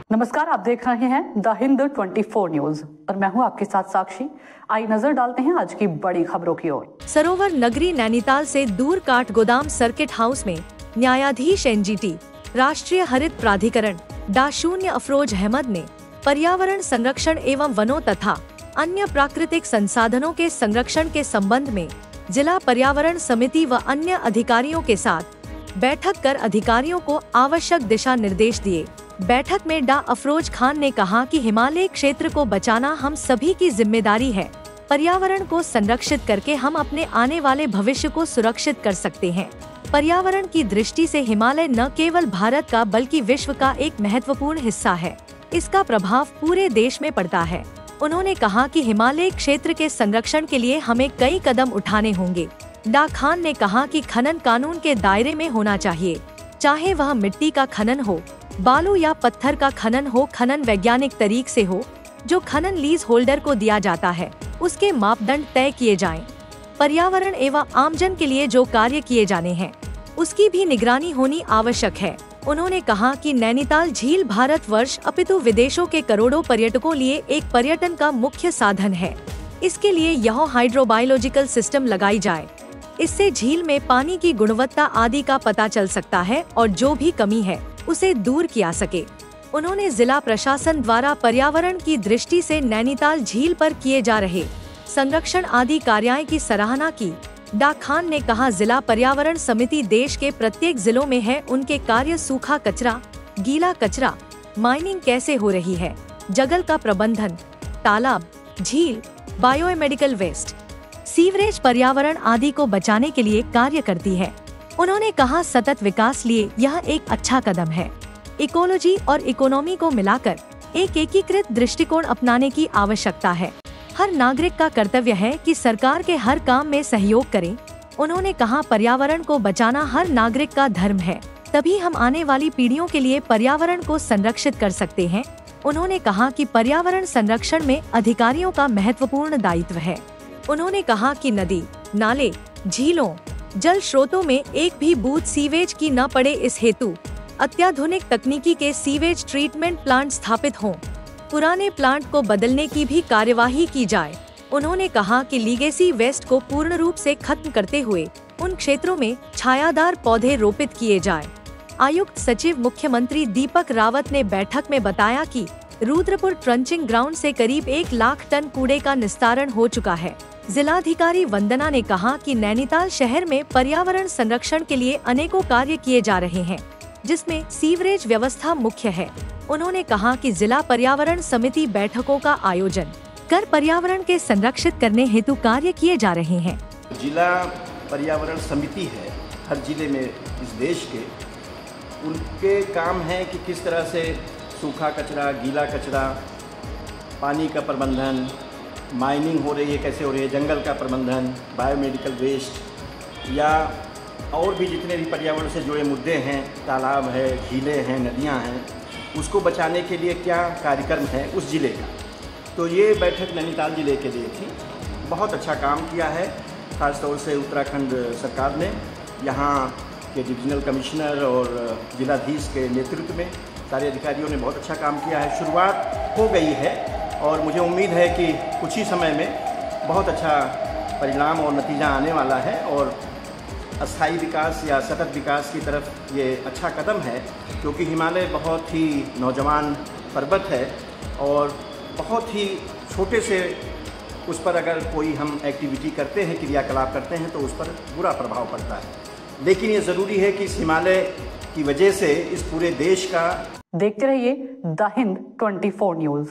नमस्कार, आप देख रहे हैं द हिंद 24 न्यूज और मैं हूं आपके साथ साक्षी। आई नजर डालते हैं आज की बड़ी खबरों की ओर। सरोवर नगरी नैनीताल से दूर काठगोदाम सर्किट हाउस में न्यायाधीश एनजीटी राष्ट्रीय हरित प्राधिकरण डा. अफरोज अहमद ने पर्यावरण संरक्षण एवं वनों तथा अन्य प्राकृतिक संसाधनों के संरक्षण के संबंध में जिला पर्यावरण समिति व अन्य अधिकारियों के साथ बैठक कर अधिकारियों को आवश्यक दिशा निर्देश दिए। बैठक में डा. अफरोज खान ने कहा कि हिमालय क्षेत्र को बचाना हम सभी की जिम्मेदारी है। पर्यावरण को संरक्षित करके हम अपने आने वाले भविष्य को सुरक्षित कर सकते हैं। पर्यावरण की दृष्टि से हिमालय न केवल भारत का बल्कि विश्व का एक महत्वपूर्ण हिस्सा है। इसका प्रभाव पूरे देश में पड़ता है। उन्होंने कहा कि हिमालय क्षेत्र के संरक्षण के लिए हमें कई कदम उठाने होंगे। डा. खान ने कहा कि खनन कानून के दायरे में होना चाहिए, चाहे वह मिट्टी का खनन हो, बालू या पत्थर का खनन हो। खनन वैज्ञानिक तरीके से हो। जो खनन लीज होल्डर को दिया जाता है उसके मापदंड तय किए जाएं। पर्यावरण एवं आमजन के लिए जो कार्य किए जाने हैं उसकी भी निगरानी होनी आवश्यक है। उन्होंने कहा कि नैनीताल झील भारतवर्ष अपितु विदेशों के करोड़ों पर्यटकों लिए एक पर्यटन का मुख्य साधन है। इसके लिए यहाँ हाइड्रोबायोलॉजिकल सिस्टम लगाई जाए। इससे झील में पानी की गुणवत्ता आदि का पता चल सकता है और जो भी कमी है उसे दूर किया सके। उन्होंने जिला प्रशासन द्वारा पर्यावरण की दृष्टि से नैनीताल झील पर किए जा रहे संरक्षण आदि कार्यों की सराहना की। डा. खान ने कहा, जिला पर्यावरण समिति देश के प्रत्येक जिलों में है। उनके कार्य सूखा कचरा, गीला कचरा, माइनिंग कैसे हो रही है, जंगल का प्रबंधन, तालाब, झील, बायोमेडिकल वेस्ट, सीवरेज, पर्यावरण आदि को बचाने के लिए कार्य करती है। उन्होंने कहा, सतत विकास लिए यह एक अच्छा कदम है। इकोलॉजी और इकोनॉमी को मिलाकर एक एकीकृत दृष्टिकोण अपनाने की आवश्यकता है। हर नागरिक का कर्तव्य है कि सरकार के हर काम में सहयोग करें। उन्होंने कहा, पर्यावरण को बचाना हर नागरिक का धर्म है, तभी हम आने वाली पीढ़ियों के लिए पर्यावरण को संरक्षित कर सकते हैं। उन्होंने कहा कि पर्यावरण संरक्षण में अधिकारियों का महत्वपूर्ण दायित्व है। उन्होंने कहा कि नदी, नाले, झीलों, जल स्रोतों में एक भी बूंद सीवेज की न पड़े। इस हेतु अत्याधुनिक तकनीकी के सीवेज ट्रीटमेंट प्लांट स्थापित हों। पुराने प्लांट को बदलने की भी कार्यवाही की जाए। उन्होंने कहा कि लीगेसी वेस्ट को पूर्ण रूप से खत्म करते हुए उन क्षेत्रों में छायादार पौधे रोपित किए जाए। आयुक्त सचिव मुख्यमंत्री दीपक रावत ने बैठक में बताया कि रुद्रपुर ट्रंचिंग ग्राउंड से करीब 1 लाख टन कूड़े का निस्तारण हो चुका है। जिलाधिकारी वंदना ने कहा कि नैनीताल शहर में पर्यावरण संरक्षण के लिए अनेकों कार्य किए जा रहे हैं, जिसमें सीवरेज व्यवस्था मुख्य है। उन्होंने कहा कि जिला पर्यावरण समिति बैठकों का आयोजन कर पर्यावरण के संरक्षित करने हेतु कार्य किए जा रहे हैं। जिला पर्यावरण समिति है हर जिले में इस देश के, उनके काम है कि किस तरह से सूखा कचरा, गीला कचरा, पानी का प्रबंधन, माइनिंग हो रही है कैसे हो रही है, जंगल का प्रबंधन, बायोमेडिकल वेस्ट या और भी जितने भी पर्यावरण से जुड़े मुद्दे हैं, तालाब है, झीलें हैं, नदियां हैं, उसको बचाने के लिए क्या कार्यक्रम है उस ज़िले का। तो ये बैठक नैनीताल ज़िले के लिए थी। बहुत अच्छा काम किया है, ख़ासतौर से उत्तराखंड सरकार ने। यहाँ के डिविजनल कमिश्नर और जिलाधीश के नेतृत्व में सारे अधिकारियों ने बहुत अच्छा काम किया है। शुरुआत हो गई है और मुझे उम्मीद है कि कुछ ही समय में बहुत अच्छा परिणाम और नतीजा आने वाला है और अस्थायी विकास या सतत विकास की तरफ ये अच्छा कदम है, क्योंकि हिमालय बहुत ही नौजवान पर्वत है और बहुत ही छोटे से उस पर अगर कोई हम एक्टिविटी करते हैं, क्रियाकलाप करते हैं तो उस पर बुरा प्रभाव पड़ता है। लेकिन ये ज़रूरी है कि इस हिमालय की वजह से इस पूरे देश का। देखते रहिए द हिंद 24 न्यूज।